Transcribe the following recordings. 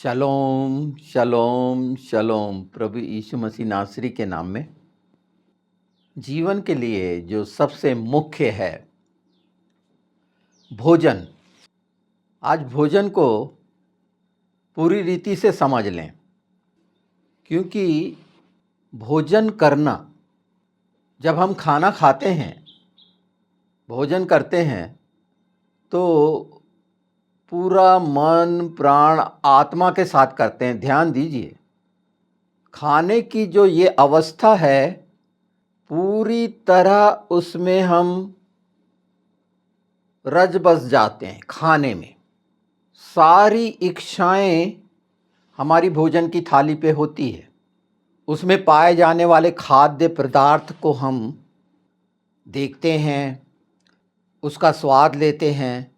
शलोम शलोम शलोम। प्रभु यीशु मसीह नासरी के नाम में जीवन के लिए जो सबसे मुख्य है भोजन। आज भोजन को पूरी रीति से समझ लें, क्योंकि भोजन करना, जब हम खाना खाते हैं, भोजन करते हैं, तो पूरा मन प्राण आत्मा के साथ करते हैं। ध्यान दीजिए, खाने की जो ये अवस्था है, पूरी तरह उसमें हम रच बस जाते हैं। खाने में सारी इच्छाएं हमारी भोजन की थाली पे होती है। उसमें पाए जाने वाले खाद्य पदार्थ को हम देखते हैं, उसका स्वाद लेते हैं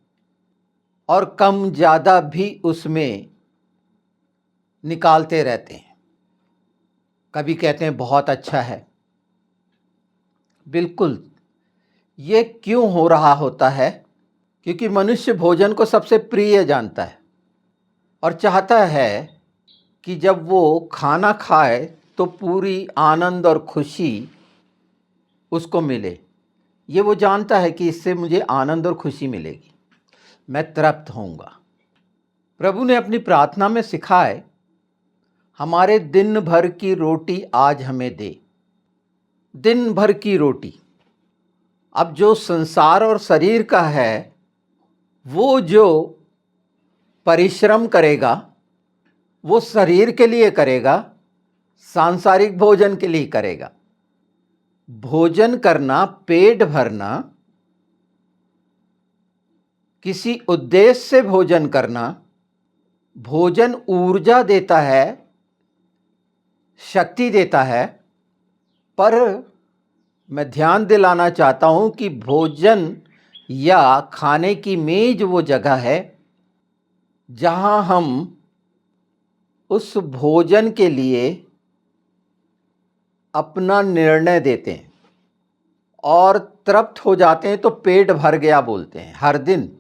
और कम ज़्यादा भी उसमें निकालते रहते हैं। कभी कहते हैं बहुत अच्छा है। बिल्कुल, ये क्यों हो रहा होता है? क्योंकि मनुष्य भोजन को सबसे प्रिय जानता है और चाहता है कि जब वो खाना खाए तो पूरी आनंद और खुशी उसको मिले। ये वो जानता है कि इससे मुझे आनंद और खुशी मिलेगी, मैं तृप्त होऊंगा। प्रभु ने अपनी प्रार्थना में सिखाए, हमारे दिन भर की रोटी आज हमें दे। दिन भर की रोटी। अब जो संसार और शरीर का है, वो जो परिश्रम करेगा वो शरीर के लिए करेगा, सांसारिक भोजन के लिए करेगा। भोजन करना, पेट भरना, किसी उद्देश्य से भोजन करना, भोजन ऊर्जा देता है, शक्ति देता है। पर मैं ध्यान दिलाना चाहता हूं कि भोजन या खाने की मेज वो जगह है जहां हम उस भोजन के लिए अपना निर्णय देते हैं और तृप्त हो जाते हैं, तो पेट भर गया बोलते हैं। हर दिन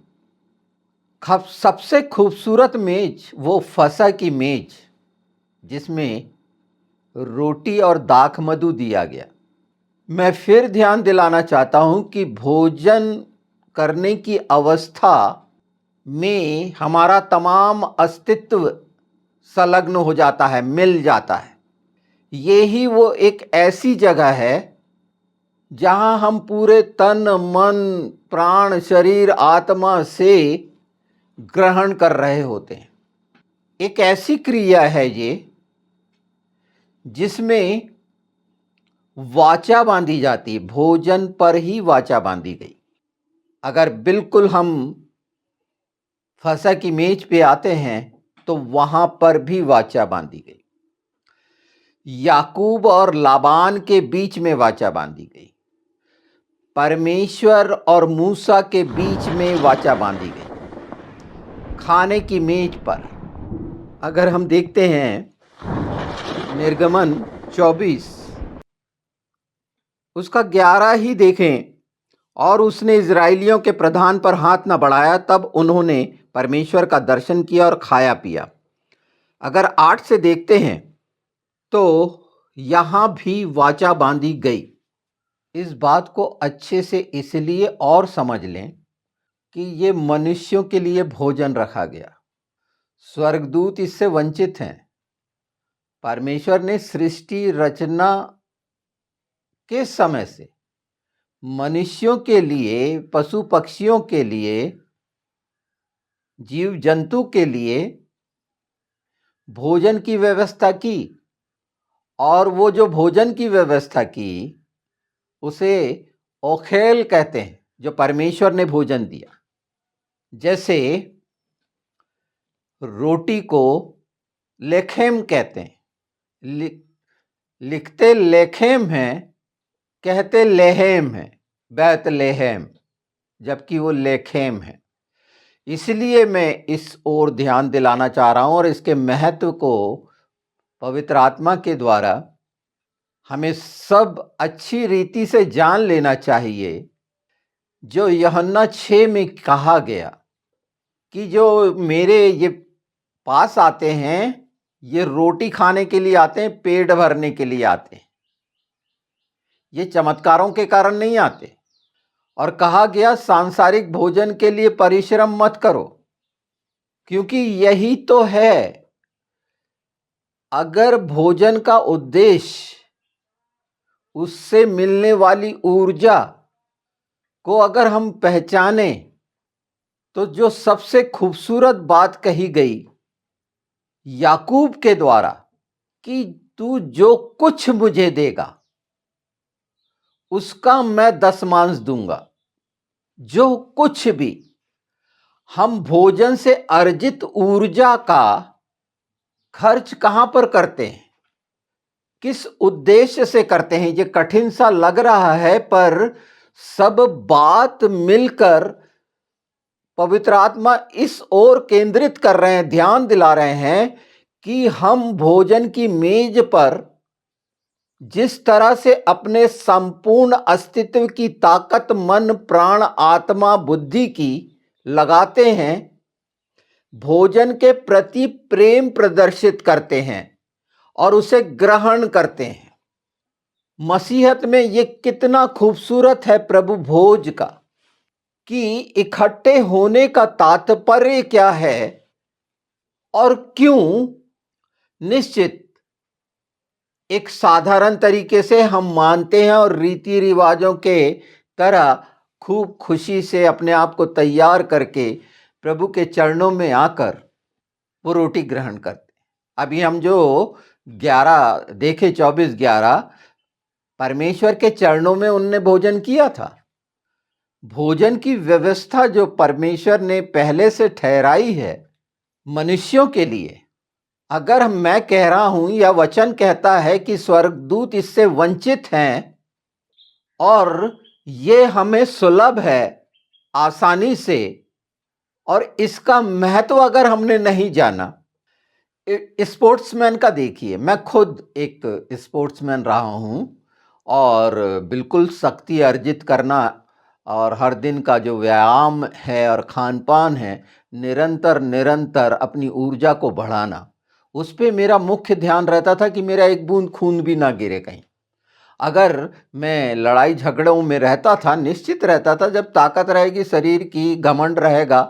सबसे खूबसूरत मेज वो फसह की मेज, जिसमें रोटी और दाख मधु दिया गया। मैं फिर ध्यान दिलाना चाहता हूं कि भोजन करने की अवस्था में हमारा तमाम अस्तित्व संलग्न हो जाता है, मिल जाता है। ये ही वो एक ऐसी जगह है जहां हम पूरे तन मन प्राण शरीर आत्मा से ग्रहण कर रहे होते हैं। एक ऐसी क्रिया है ये जिसमें वाचा बांधी जाती है। भोजन पर ही वाचा बांधी गई। अगर बिल्कुल हम फसह की मेज पे आते हैं तो वहां पर भी वाचा बांधी गई। याकूब और लाबान के बीच में वाचा बांधी गई। परमेश्वर और मूसा के बीच में वाचा बांधी गई। खाने की मेज पर अगर हम देखते हैं निर्गमन 24 उसका 11 ही देखें, और उसने इजराइलियों के प्रधान पर हाथ न बढ़ाया, तब उन्होंने परमेश्वर का दर्शन किया और खाया पिया। अगर 8 से देखते हैं तो यहां भी वाचा बांधी गई। इस बात को अच्छे से इसलिए और समझ लें कि ये मनुष्यों के लिए भोजन रखा गया। स्वर्गदूत इससे वंचित हैं। परमेश्वर ने सृष्टि रचना के समय से मनुष्यों के लिए, पशु पक्षियों के लिए, जीव जंतु के लिए भोजन की व्यवस्था की, और वो जो भोजन की व्यवस्था की उसे ओखेल कहते हैं, जो परमेश्वर ने भोजन दिया। जैसे रोटी को लेखेम कहते हैं। लिखते लेखेम है, कहते लेहेम है, बैत लेहेम, जबकि वो लेखेम है। इसलिए मैं इस ओर ध्यान दिलाना चाह रहा हूं और इसके महत्व को पवित्र आत्मा के द्वारा हमें सब अच्छी रीति से जान लेना चाहिए। जो यूहन्ना 6 में कहा गया कि जो मेरे ये पास आते हैं ये रोटी खाने के लिए आते हैं, पेट भरने के लिए आते हैं, ये चमत्कारों के कारण नहीं आते। और कहा गया सांसारिक भोजन के लिए परिश्रम मत करो, क्योंकि यही तो है। अगर भोजन का उद्देश्य उससे मिलने वाली ऊर्जा को अगर हम पहचाने, तो जो सबसे खूबसूरत बात कही गई याकूब के द्वारा कि तू जो कुछ मुझे देगा उसका मैं दशमांश दूंगा। जो कुछ भी हम भोजन से अर्जित ऊर्जा का खर्च कहां पर करते हैं, किस उद्देश्य से करते हैं, ये कठिन सा लग रहा है, पर सब बात मिलकर पवित्र आत्मा इस ओर केंद्रित कर रहे हैं, ध्यान दिला रहे हैं कि हम भोजन की मेज पर जिस तरह से अपने संपूर्ण अस्तित्व की ताकत मन प्राण आत्मा बुद्धि की लगाते हैं, भोजन के प्रति प्रेम प्रदर्शित करते हैं और उसे ग्रहण करते हैं। मसीहत में यह कितना खूबसूरत है प्रभु भोज का, कि इकट्ठे होने का तात्पर्य क्या है और क्यों। निश्चित एक साधारण तरीके से हम मानते हैं और रीति रिवाजों के तरह खूब खुशी से अपने आप को तैयार करके प्रभु के चरणों में आकर वो रोटी ग्रहण करते। अभी हम जो 11 देखे 24-11 परमेश्वर के चरणों में उनने भोजन किया था। भोजन की व्यवस्था जो परमेश्वर ने पहले से ठहराई है मनुष्यों के लिए, अगर मैं कह रहा हूं या वचन कहता है कि स्वर्गदूत इससे वंचित हैं और ये हमें सुलभ है आसानी से, और इसका महत्व अगर हमने नहीं जाना। स्पोर्ट्समैन का देखिए, मैं खुद एक स्पोर्ट्समैन रहा हूं और बिल्कुल शक्ति अर्जित करना और हर दिन का जो व्यायाम है और खान पान है, निरंतर निरंतर अपनी ऊर्जा को बढ़ाना, उस पे मेरा मुख्य ध्यान रहता था कि मेरा एक बूंद खून भी ना गिरे कहीं। अगर मैं लड़ाई झगड़ों में रहता था, निश्चित रहता था, जब ताकत रहेगी शरीर की, घमंड रहेगा,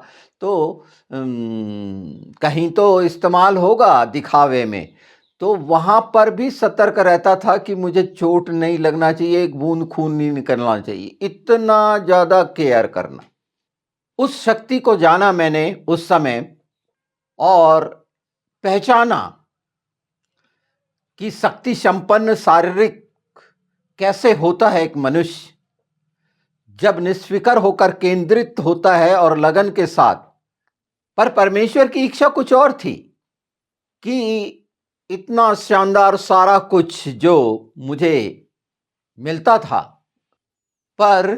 तो कहीं तो इस्तेमाल होगा दिखावे में, तो वहां पर भी सतर्क रहता था कि मुझे चोट नहीं लगना चाहिए, एक बूंद खून नहीं निकलना चाहिए, इतना ज्यादा केयर करना। उस शक्ति को जाना मैंने उस समय और पहचाना कि शक्ति संपन्न शारीरिक कैसे होता है एक मनुष्य, जब निस्फिकर होकर केंद्रित होता है और लगन के साथ। पर परमेश्वर की इच्छा कुछ और थी कि इतना शानदार सारा कुछ जो मुझे मिलता था, पर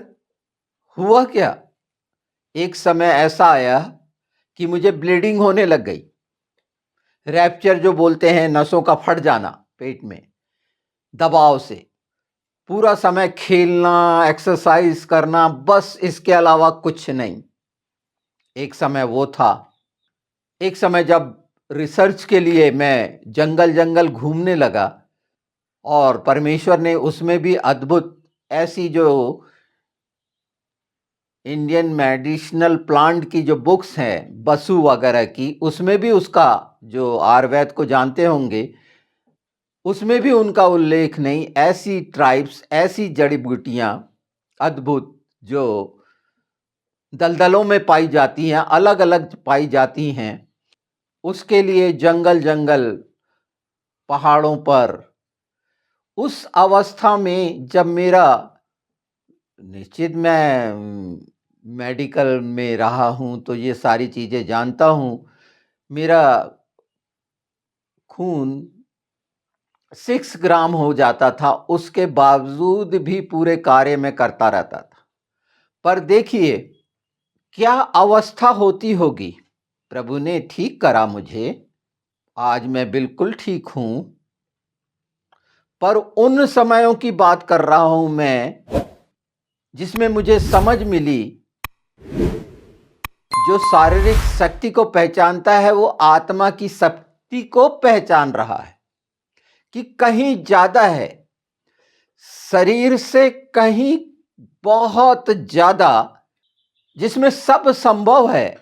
हुआ क्या, एक समय ऐसा आया कि मुझे ब्लीडिंग होने लग गई। रैप्चर जो बोलते हैं, नसों का फट जाना पेट में दबाव से, पूरा समय खेलना, एक्सरसाइज करना, बस इसके अलावा कुछ नहीं। एक समय वो था। एक समय जब रिसर्च के लिए मैं जंगल जंगल घूमने लगा और परमेश्वर ने उसमें भी अद्भुत ऐसी जो इंडियन मेडिसिनल प्लांट की जो बुक्स हैं बसु वगैरह की, उसमें भी उसका जो आयुर्वेद को जानते होंगे, उसमें भी उनका उल्लेख नहीं। ऐसी ट्राइब्स, ऐसी जड़ी बूटियां अद्भुत जो दलदलों में पाई जाती हैं, अलग अलग पाई जाती हैं, उसके लिए जंगल जंगल पहाड़ों पर। उस अवस्था में जब मेरा, निश्चित मैं मेडिकल में रहा हूं तो ये सारी चीजें जानता हूं, मेरा खून 6 ग्राम हो जाता था, उसके बावजूद भी पूरे कार्य में करता रहता था। पर देखिए क्या अवस्था होती होगी। प्रभु ने ठीक करा मुझे, आज मैं बिल्कुल ठीक हूं। पर उन समयों की बात कर रहा हूं मैं जिसमें मुझे समझ मिली, जो शारीरिक शक्ति को पहचानता है वो आत्मा की शक्ति को पहचान रहा है कि कहीं ज्यादा है, शरीर से कहीं बहुत ज्यादा, जिसमें सब संभव है,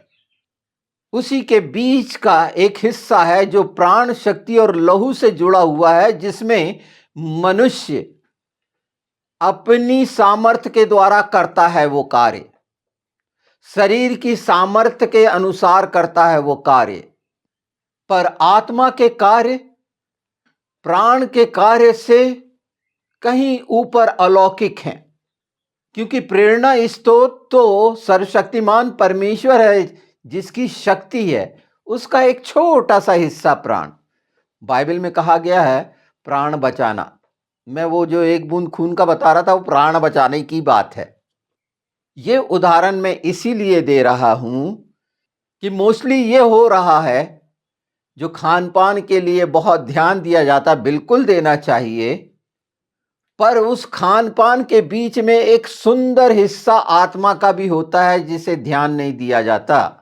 उसी के बीच का एक हिस्सा है जो प्राण शक्ति और लहू से जुड़ा हुआ है, जिसमें मनुष्य अपनी सामर्थ्य के द्वारा करता है वो कार्य, शरीर की सामर्थ्य के अनुसार करता है वो कार्य। पर आत्मा के कार्य प्राण के कार्य से कहीं ऊपर अलौकिक हैं, क्योंकि प्रेरणा स्रोत तो सर्वशक्तिमान परमेश्वर है, जिसकी शक्ति है उसका एक छोटा सा हिस्सा प्राण। बाइबल में कहा गया है प्राण बचाना। मैं वो जो एक बूंद खून का बता रहा था वो प्राण बचाने की बात है। ये उदाहरण मैं इसीलिए दे रहा हूं कि मोस्टली ये हो रहा है, जो खान पान के लिए बहुत ध्यान दिया जाता, बिल्कुल देना चाहिए, पर उस खान पान के बीच में एक सुंदर हिस्सा आत्मा का भी होता है जिसे ध्यान नहीं दिया जाता।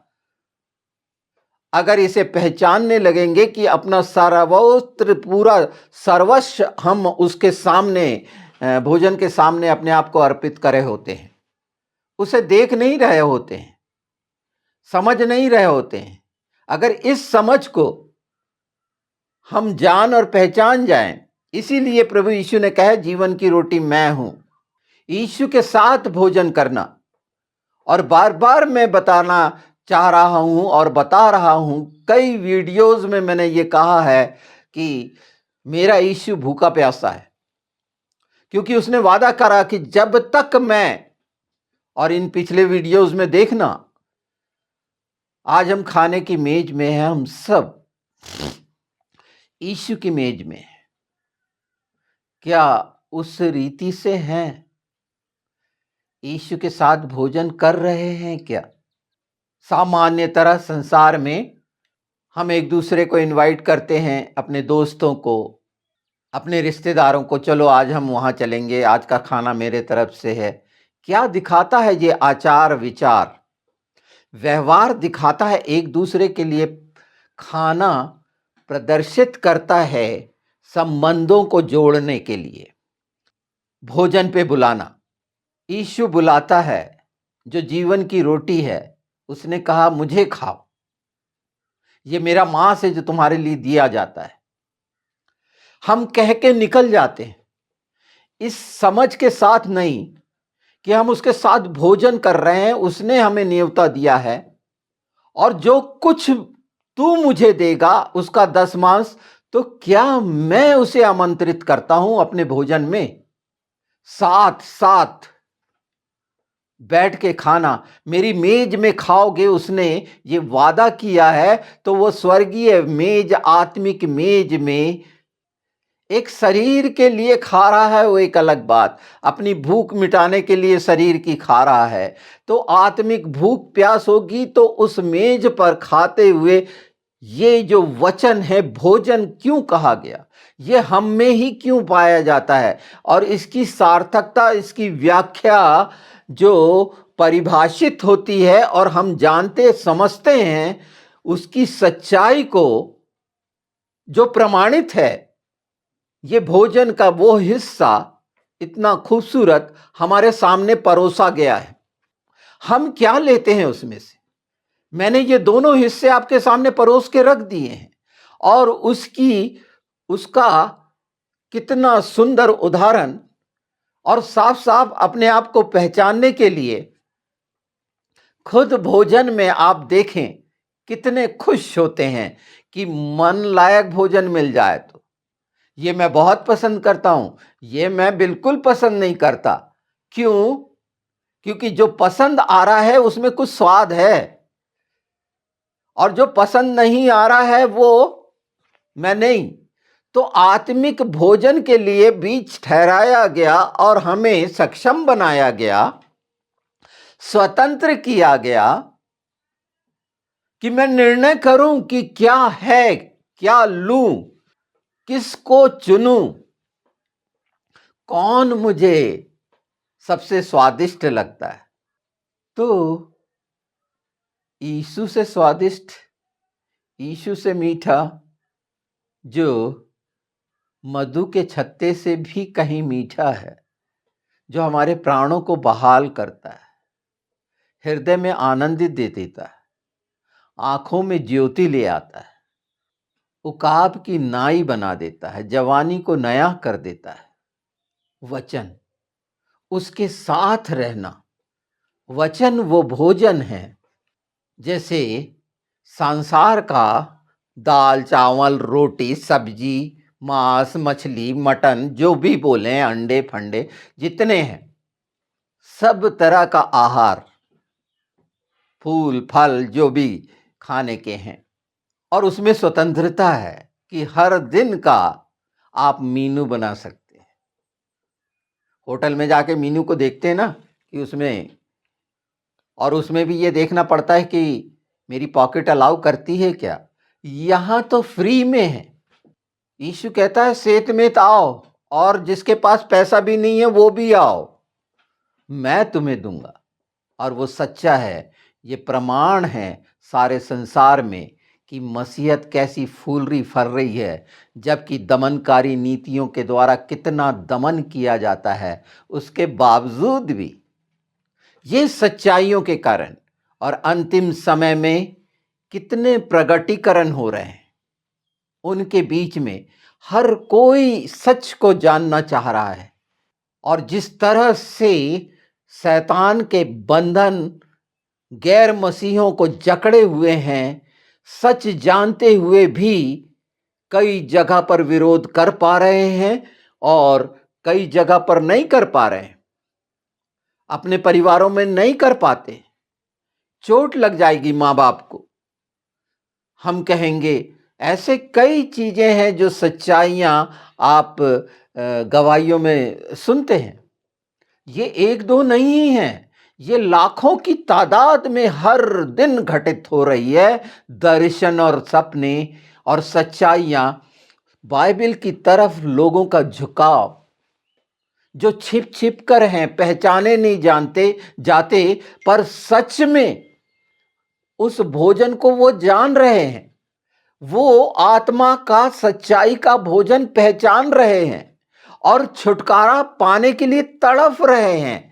अगर इसे पहचानने लगेंगे कि अपना सर्वोत्र पूरा सर्वस्व हम उसके सामने, भोजन के सामने अपने आप को अर्पित करे होते हैं, उसे देख नहीं रहे होते हैं, समझ नहीं रहे होते हैं, अगर इस समझ को हम जान और पहचान जाएं, इसीलिए प्रभु यीशु ने कहा जीवन की रोटी मैं हूं। यीशु के साथ भोजन करना, और बार बार मैं बताना चाह रहा हूं और बता रहा हूं, कई वीडियोस में मैंने ये कहा है कि मेरा यीशु भूखा प्यासा है, क्योंकि उसने वादा करा कि जब तक मैं, और इन पिछले वीडियोस में देखना, आज हम खाने की मेज में हैं, हम सब यीशु की मेज में हैं। क्या उस रीति से हैं? यीशु के साथ भोजन कर रहे हैं क्या? सामान्य तरह संसार में हम एक दूसरे को इनवाइट करते हैं, अपने दोस्तों को, अपने रिश्तेदारों को, चलो आज हम वहां चलेंगे, आज का खाना मेरे तरफ से है। क्या दिखाता है ये आचार विचार? व्यवहार दिखाता है एक दूसरे के लिए। खाना प्रदर्शित करता है संबंधों को जोड़ने के लिए। भोजन पे बुलाना, यीशु बुलाता है, जो जीवन की रोटी है, उसने कहा मुझे खाओ, ये मेरा मांस है जो तुम्हारे लिए दिया जाता है। हम कह के निकल जाते हैं, इस समझ के साथ नहीं कि हम उसके साथ भोजन कर रहे हैं, उसने हमें न्योता दिया है, और जो कुछ तू मुझे देगा उसका दशमांश, तो क्या मैं उसे आमंत्रित करता हूं अपने भोजन में? साथ साथ बैठ के खाना, मेरी मेज में खाओगे, उसने ये वादा किया है। तो वो स्वर्गीय मेज, आत्मिक मेज में एक शरीर के लिए खा रहा है, वो एक अलग बात, अपनी भूख मिटाने के लिए शरीर की खा रहा है। तो आत्मिक भूख प्यास होगी तो उस मेज पर खाते हुए ये जो वचन है, भोजन क्यों कहा गया, ये हम में ही क्यों पाया जाता है, और इसकी सार्थकता, इसकी व्याख्या जो परिभाषित होती है और हम जानते समझते हैं, उसकी सच्चाई को जो प्रमाणित है, ये भोजन का वो हिस्सा इतना खूबसूरत हमारे सामने परोसा गया है। हम क्या लेते हैं उसमें से? मैंने ये दोनों हिस्से आपके सामने परोस के रख दिए हैं, और उसका कितना सुंदर उदाहरण, और साफ साफ अपने आप को पहचानने के लिए खुद भोजन में आप देखें कितने खुश होते हैं कि मन लायक भोजन मिल जाए। तो ये मैं बहुत पसंद करता हूं, ये मैं बिल्कुल पसंद नहीं करता। क्यों? क्योंकि जो पसंद आ रहा है उसमें कुछ स्वाद है, और जो पसंद नहीं आ रहा है वो मैं नहीं। तो आत्मिक भोजन के लिए बीज ठहराया गया और हमें सक्षम बनाया गया, स्वतंत्र किया गया कि मैं निर्णय करूं कि क्या है, क्या लूं, किसको चुनूं, कौन मुझे सबसे स्वादिष्ट लगता है। तो यीशु से स्वादिष्ट, यीशु से मीठा, जो मधु के छत्ते से भी कहीं मीठा है, जो हमारे प्राणों को बहाल करता है, हृदय में आनंदित दे देता है, आंखों में ज्योति ले आता है, उकाब की नाई बना देता है, जवानी को नया कर देता है। वचन, उसके साथ रहना, वचन वो भोजन है। जैसे संसार का दाल चावल रोटी सब्जी मांस मछली मटन जो भी बोलें, अंडे फंडे जितने हैं, सब तरह का आहार, फूल फल जो भी खाने के हैं, और उसमें स्वतंत्रता है कि हर दिन का आप मीनू बना सकते हैं। होटल में जाके मीनू को देखते हैं ना कि उसमें, और उसमें भी ये देखना पड़ता है कि मेरी पॉकेट अलाउ करती है क्या। यहाँ तो फ्री में है। यीशु कहता है सेत में आओ, और जिसके पास पैसा भी नहीं है वो भी आओ, मैं तुम्हें दूंगा। और वो सच्चा है। ये प्रमाण है सारे संसार में कि मसीहत कैसी फूल रही फल रही है, जबकि दमनकारी नीतियों के द्वारा कितना दमन किया जाता है, उसके बावजूद भी ये सच्चाइयों के कारण और अंतिम समय में कितने प्रगटीकरण हो रहे हैं, उनके बीच में हर कोई सच को जानना चाह रहा है। और जिस तरह से शैतान के बंधन गैर मसीहों को जकड़े हुए हैं, सच जानते हुए भी कई जगह पर विरोध कर पा रहे हैं और कई जगह पर नहीं कर पा रहे हैं, अपने परिवारों में नहीं कर पाते। चोट लग जाएगी माँ बाप को, हम कहेंगे, ऐसे कई चीजें हैं जो सच्चाइयां आप गवाहियों में सुनते हैं। ये एक दो नहीं है, ये लाखों की तादाद में हर दिन घटित हो रही है। दर्शन और सपने और सच्चाइयां, बाइबल की तरफ लोगों का झुकाव, जो छिप छिप कर हैं, पहचाने नहीं जानते जाते, पर सच में उस भोजन को वो जान रहे हैं, वो आत्मा का सच्चाई का भोजन पहचान रहे हैं और छुटकारा पाने के लिए तड़फ रहे हैं।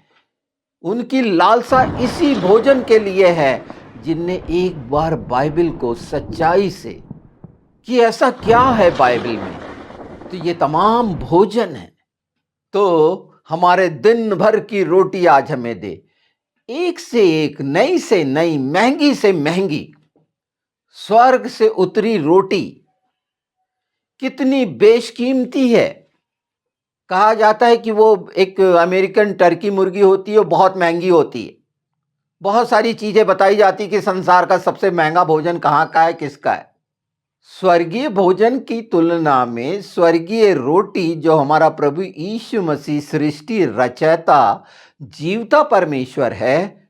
उनकी लालसा इसी भोजन के लिए है, जिनने एक बार बाइबल को सच्चाई से कि ऐसा क्या है बाइबल में, तो ये तमाम भोजन है। तो हमारे दिन भर की रोटी आज हमें दे, एक से एक, नई से नई, महंगी से महंगी, स्वर्ग से उतरी रोटी कितनी बेशकीमती है। कहा जाता है कि वो एक अमेरिकन टर्की मुर्गी होती है, वो बहुत महंगी होती है। बहुत सारी चीजें बताई जाती कि संसार का सबसे महंगा भोजन कहाँ का है, किसका है। स्वर्गीय भोजन की तुलना में स्वर्गीय रोटी, जो हमारा प्रभु यीशु मसीह सृष्टि रचयिता जीवता परमेश्वर है,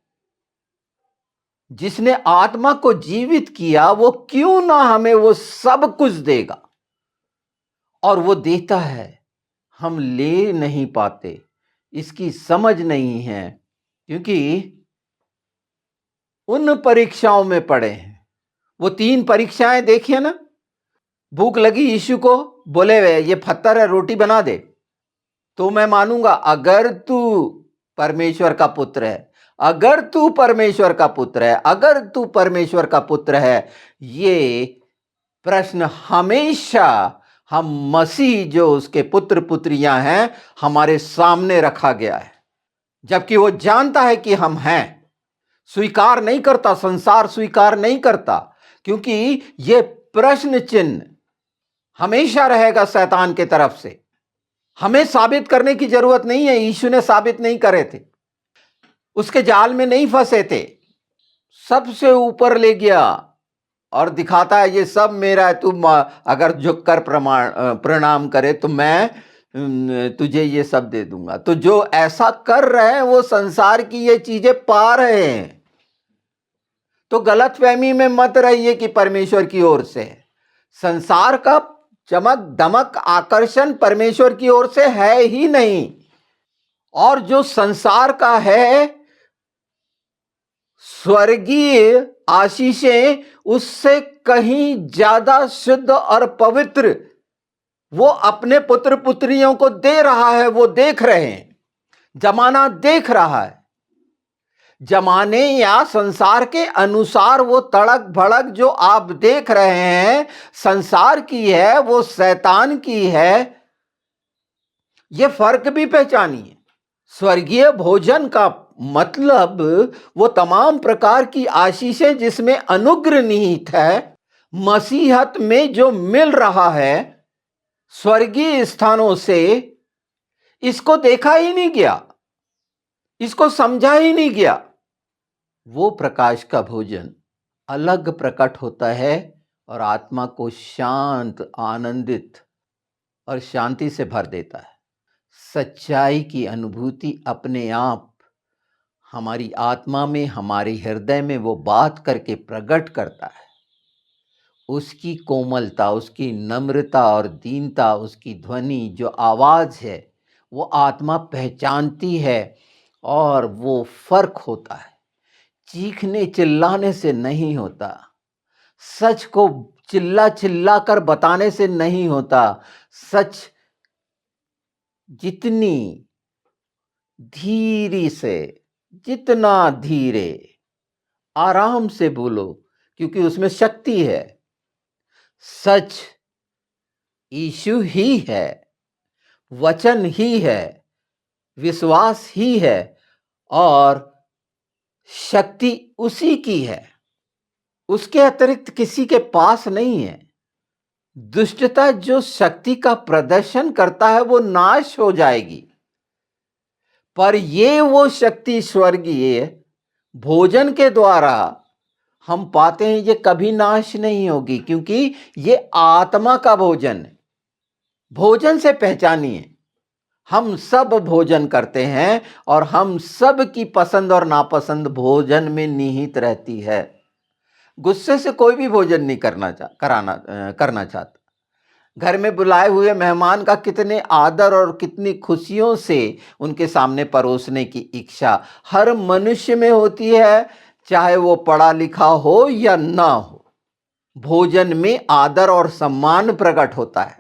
जिसने आत्मा को जीवित किया, वो क्यों ना हमें वो सब कुछ देगा। और वो देता है, हम ले नहीं पाते, इसकी समझ नहीं है, क्योंकि उन परीक्षाओं में पड़े हैं। वो 3 परीक्षाएं देखिए ना। भूख लगी यीशु को, बोले वे ये पत्थर है रोटी बना दे, तो मैं मानूंगा अगर तू परमेश्वर का पुत्र है, अगर तू परमेश्वर का पुत्र है, अगर तू परमेश्वर का पुत्र है। ये प्रश्न हमेशा हम मसीह जो उसके पुत्र पुत्रियां हैं, हमारे सामने रखा गया है, जबकि वो जानता है कि हम हैं। स्वीकार नहीं करता, संसार स्वीकार नहीं करता, क्योंकि ये प्रश्न चिन्ह हमेशा रहेगा शैतान के तरफ से। हमें साबित करने की जरूरत नहीं है, यीशु ने साबित नहीं करे थे, उसके जाल में नहीं फंसे थे। सबसे ऊपर ले गया और दिखाता है ये सब मेरा है, तुम अगर झुककर प्रणाम करे तो मैं तुझे ये सब दे दूंगा। तो जो ऐसा कर रहे हैं वो संसार की ये चीजें पा रहे हैं। तो गलतफहमी में मत रहिए कि परमेश्वर की ओर से है। संसार का चमक दमक आकर्षण परमेश्वर की ओर से है ही नहीं। और जो संसार का है स्वर्गीय आशीषें उससे कहीं ज्यादा शुद्ध और पवित्र वो अपने पुत्र पुत्रियों को दे रहा है। वो देख रहे हैं, जमाना देख रहा है। जमाने या संसार के अनुसार वो तड़क भड़क जो आप देख रहे हैं, संसार की है, वो शैतान की है। ये फर्क भी पहचानिए। स्वर्गीय भोजन का मतलब वो तमाम प्रकार की आशीषें जिसमें अनुग्रह निहित है, मसीहत में जो मिल रहा है स्वर्गीय स्थानों से, इसको देखा ही नहीं गया, इसको समझा ही नहीं गया। वो प्रकाश का भोजन अलग प्रकट होता है और आत्मा को शांत, आनंदित और शांति से भर देता है। सच्चाई की अनुभूति अपने आप हमारी आत्मा में, हमारे हृदय में वो बात करके प्रकट करता है। उसकी कोमलता, उसकी नम्रता और दीनता, उसकी ध्वनि जो आवाज़ है वो आत्मा पहचानती है और वो फर्क होता है। चीखने चिल्लाने से नहीं होता, सच को चिल्ला चिल्ला कर बताने से नहीं होता। सच जितनी धीरे से, जितना धीरे, आराम से बोलो, क्योंकि उसमें शक्ति है। सच यीशु ही है, वचन ही है, विश्वास ही है और शक्ति उसी की है, उसके अतिरिक्त किसी के पास नहीं है। दुष्टता जो शक्ति का प्रदर्शन करता है वो नाश हो जाएगी, पर ये वो शक्ति स्वर्गीय भोजन के द्वारा हम पाते हैं, ये कभी नाश नहीं होगी, क्योंकि ये आत्मा का भोजन है। भोजन से पहचानिए, हम सब भोजन करते हैं और हम सब की पसंद और नापसंद भोजन में निहित रहती है। गुस्से से कोई भी भोजन नहीं करना चाहता। घर में बुलाए हुए मेहमान का कितने आदर और कितनी खुशियों से उनके सामने परोसने की इच्छा हर मनुष्य में होती है, चाहे वो पढ़ा लिखा हो या ना हो। भोजन में आदर और सम्मान प्रकट होता है,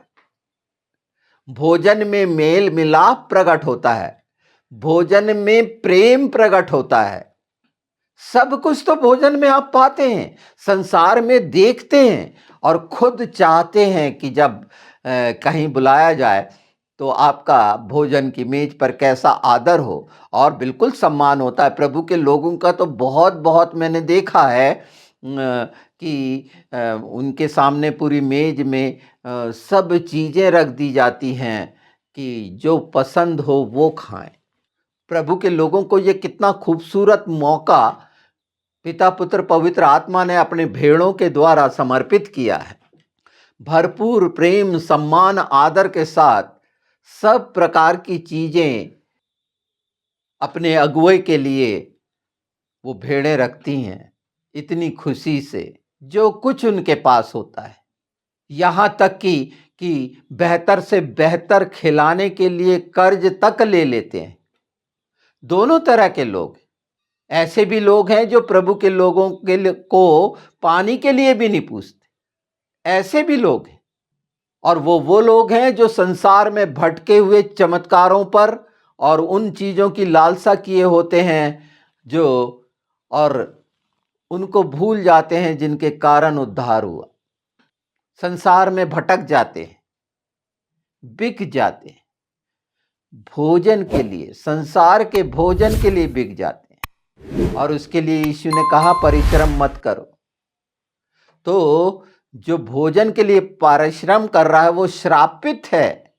भोजन में मेल मिलाप प्रकट होता है, भोजन में प्रेम प्रकट होता है। सब कुछ तो भोजन में आप पाते हैं, संसार में देखते हैं और खुद चाहते हैं कि जब कहीं बुलाया जाए तो आपका भोजन की मेज पर कैसा आदर हो और बिल्कुल सम्मान होता है। प्रभु के लोगों का तो बहुत बहुत मैंने देखा है कि उनके सामने पूरी मेज में सब चीज़ें रख दी जाती हैं कि जो पसंद हो वो खाएं। प्रभु के लोगों को ये कितना खूबसूरत मौका पिता पुत्र पवित्र आत्मा ने अपने भेड़ों के द्वारा समर्पित किया है। भरपूर प्रेम, सम्मान, आदर के साथ सब प्रकार की चीजें अपने अगुवे के लिए वो भेड़ें रखती हैं, इतनी खुशी से जो कुछ उनके पास होता है। यहाँ तक कि बेहतर से बेहतर खिलाने के लिए कर्ज तक ले लेते हैं। दोनों तरह के लोग, ऐसे भी लोग हैं जो प्रभु के लोगों को पानी के लिए भी नहीं पूछते, ऐसे भी लोग हैं। और वो लोग हैं जो संसार में भटके हुए चमत्कारों पर और उन चीज़ों की लालसा किए होते हैं जो, और उनको भूल जाते हैं जिनके कारण उद्धार हुआ। संसार में भटक जाते हैं, बिक जाते हैं, भोजन के लिए, संसार के भोजन के लिए बिक जाते हैं। और उसके लिए यीशु ने कहा परिश्रम मत करो। तो जो भोजन के लिए परिश्रम कर रहा है वो श्रापित है।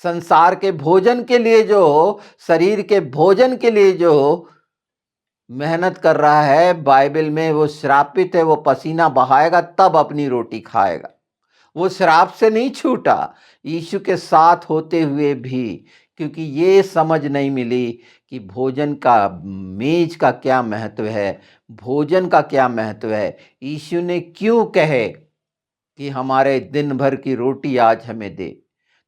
संसार के भोजन के लिए, जो शरीर के भोजन के लिए जो मेहनत कर रहा है, बाइबल में वो श्रापित है। वो पसीना बहाएगा तब अपनी रोटी खाएगा। वो श्राप से नहीं छूटा यीशु के साथ होते हुए भी, क्योंकि ये समझ नहीं मिली कि भोजन का, मेज का क्या महत्व है, भोजन का क्या महत्व है। यीशु ने क्यों कहे कि हमारे दिन भर की रोटी आज हमें दे।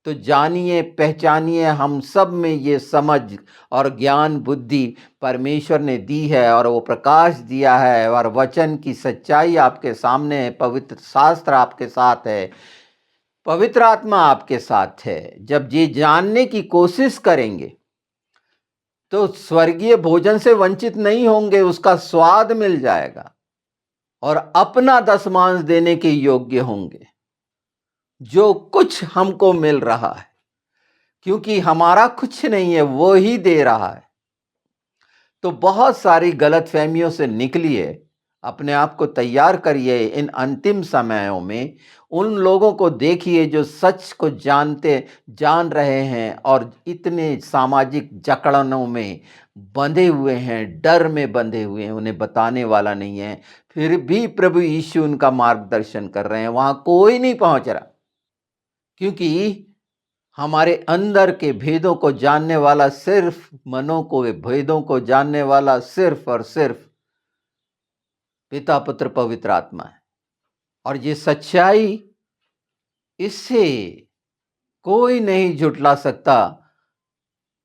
तो जानिए पहचानिए, हम सब में ये समझ और ज्ञान बुद्धि परमेश्वर ने दी है और वो प्रकाश दिया है, और वचन की सच्चाई आपके सामने है, पवित्र शास्त्र आपके साथ है, पवित्र आत्मा आपके साथ है। जब ये जानने की कोशिश करेंगे तो स्वर्गीय भोजन से वंचित नहीं होंगे, उसका स्वाद मिल जाएगा और अपना दशमांश देने के योग्य होंगे जो कुछ हमको मिल रहा है, क्योंकि हमारा कुछ नहीं है, वो ही दे रहा है। तो बहुत सारी गलतफहमियों से निकलिए, अपने आप को तैयार करिए। इन अंतिम समयों में उन लोगों को देखिए जो सच को जान रहे हैं और इतने सामाजिक जकड़नों में बंधे हुए हैं, डर में बंधे हुए हैं, उन्हें बताने वाला नहीं है, फिर भी प्रभु यीशु उनका मार्गदर्शन कर रहे हैं। वहां कोई नहीं पहुंच रहा, क्योंकि हमारे अंदर के भेदों को जानने वाला, सिर्फ मनों को भेदों को जानने वाला सिर्फ और सिर्फ पिता पुत्र पवित्र आत्मा है। और ये सच्चाई, इससे कोई नहीं झुठला सकता।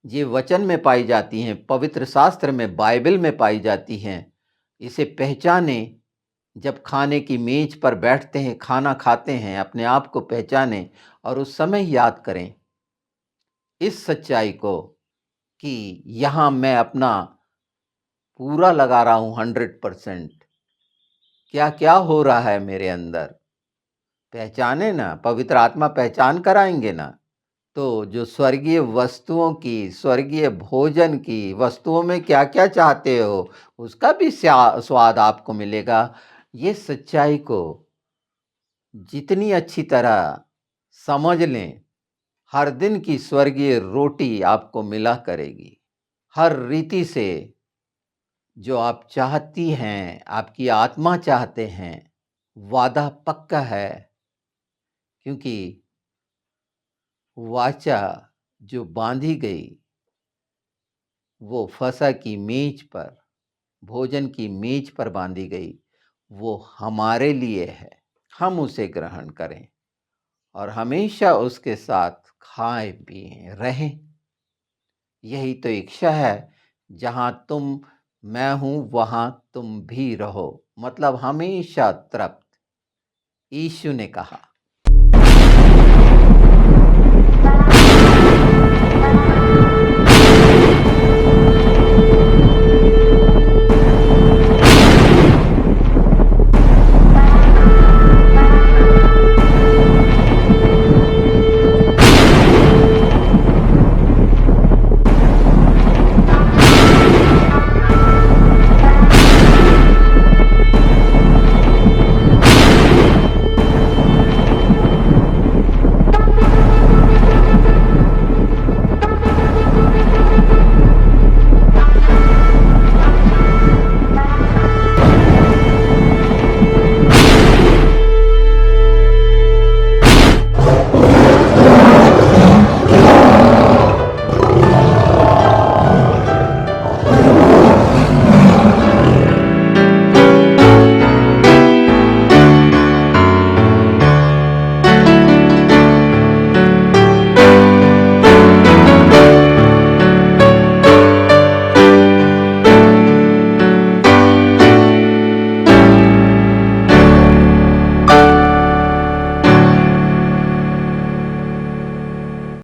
ये वचन में पाई जाती हैं, पवित्र शास्त्र में, बाइबल में पाई जाती हैं। इसे पहचाने, जब खाने की मेज पर बैठते हैं, खाना खाते हैं, अपने आप को पहचाने और उस समय याद करें इस सच्चाई को कि यहाँ मैं अपना पूरा लगा रहा हूँ 100%। क्या क्या हो रहा है मेरे अंदर, पहचाने ना, पवित्र आत्मा पहचान कराएंगे ना। तो जो स्वर्गीय वस्तुओं की, स्वर्गीय भोजन की वस्तुओं में क्या क्या चाहते हो, उसका भी स्वाद आपको मिलेगा। ये सच्चाई को जितनी अच्छी तरह समझ लें, हर दिन की स्वर्गीय रोटी आपको मिला करेगी। हर रीति से जो आप चाहती हैं, आपकी आत्मा चाहते हैं, वादा पक्का है, क्योंकि वाचा जो बांधी गई वो फसह की मेज पर, भोजन की मेज पर बांधी गई, वो हमारे लिए है। हम उसे ग्रहण करें और हमेशा उसके साथ खाएं पिएं रहें। यही तो इच्छा है। जहाँ तुम, मैं हूँ, वहाँ तुम भी रहो, मतलब हमेशा तृप्त, यीशु ने कहा।